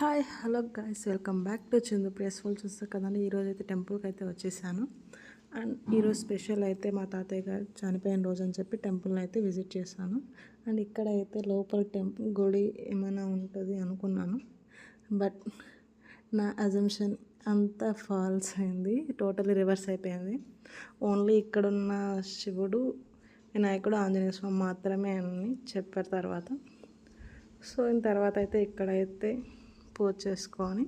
Hi hello guys, welcome back to Chandu ప్లేస్ఫుల్. చూస్తారు కదండి, ఈరోజు అయితే టెంపుల్కి అయితే వచ్చేసాను. అండ్ ఈరోజు స్పెషల్ అయితే మా తాతయ్య గారు చనిపోయిన రోజు అని చెప్పి టెంపుల్ని అయితే విజిట్ చేశాను. అండ్ ఇక్కడ అయితే లోపల టెంపుల్ గుడి ఏమైనా ఉంటుంది అనుకున్నాను, బట్ నా అజంప్షన్ అంతా ఫాల్స్ అయింది. టోటలీ రివర్స్ అయిపోయింది. ఓన్లీ ఇక్కడున్న శివుడు, వినాయకుడు, ఆంజనేయ స్వామి మాత్రమే అని చెప్పారు తర్వాత. సో తర్వాత అయితే ఇక్కడైతే పూజ చేసుకొని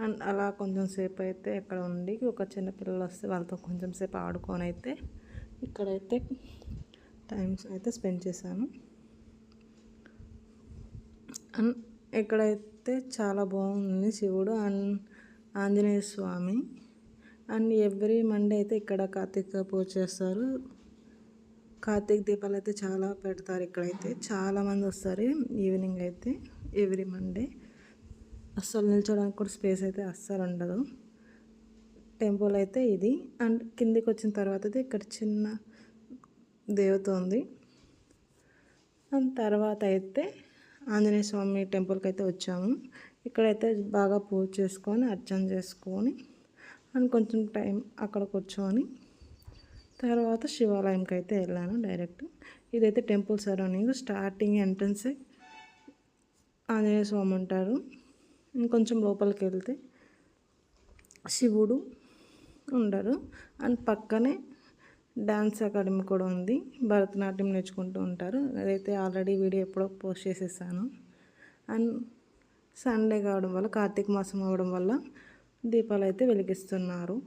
అండ్ అలా కొంచెం సేపు అయితే ఇక్కడ ఉండి, ఒక చిన్న పిల్లలు వస్తే వాళ్ళతో కొంచెం సేపు ఆడుకొని అయితే ఇక్కడైతే టైమ్స్ అయితే స్పెండ్ చేశాను. అండ్ ఇక్కడైతే చాలా బాగుంది శివుడు and Anjaneya Swami. And every Monday అయితే ఇక్కడ కార్తీక పూజ చేస్తారు. కార్తీక దీపాలు అయితే చాలా పెడతారు. ఇక్కడైతే చాలామంది వస్తారు ఈవినింగ్ అయితే ఎవ్రీ మండే. అస్సలు నిల్చోడానికి కూడా స్పేస్ అయితే అస్సలు ఉండదు. టెంపుల్ అయితే ఇది. అండ్ కిందికి వచ్చిన తర్వాత అయితే ఇక్కడ చిన్న దేవత ఉంది. అండ్ తర్వాత అయితే ఆంజనేయ స్వామి టెంపుల్కి అయితే వచ్చాము. ఇక్కడైతే బాగా పూజ చేసుకొని అర్చన చేసుకొని అండ్ కొంచెం టైం అక్కడ కూర్చొని తర్వాత శివాలయంకి అయితే వెళ్ళాను డైరెక్ట్. ఇదైతే టెంపుల్ సరౌండింగ్. స్టార్టింగ్ ఎంట్రన్సే ఆంజనేయ స్వామి ఉంటారు. ఇంకొంచెం లోపలికి వెళ్తే శివుడు ఉండరు. అండ్ పక్కనే డ్యాన్స్ అకాడమీ కూడా ఉంది. భరతనాట్యం నేర్చుకుంటూ ఉంటారు. అదైతే ఆల్రెడీ వీడియో ఎప్పుడో పోస్ట్ చేసేసాను. అండ్ సండే కావడం వల్ల, కార్తీక మాసం అవ్వడం వల్ల దీపాలు అయితే వెలిగిస్తున్నారు.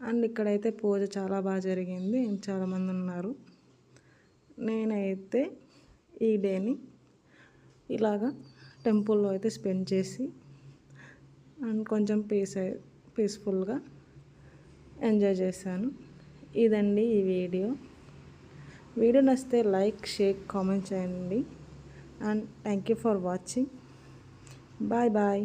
అండ్ ఇక్కడైతే పూజ చాలా బాగా జరిగింది. చాలామంది ఉన్నారు. నేనైతే ఈ డేని ఇలాగా టెంపుల్లో అయితే స్పెండ్ చేసి అండ్ కొంచెం పీస్ఫుల్గా ఎంజాయ్ చేశాను. ఇదండి ఈ వీడియో నచ్చితే లైక్, షేర్, కామెంట్ చేయండి. And thank you for watching. Bye bye.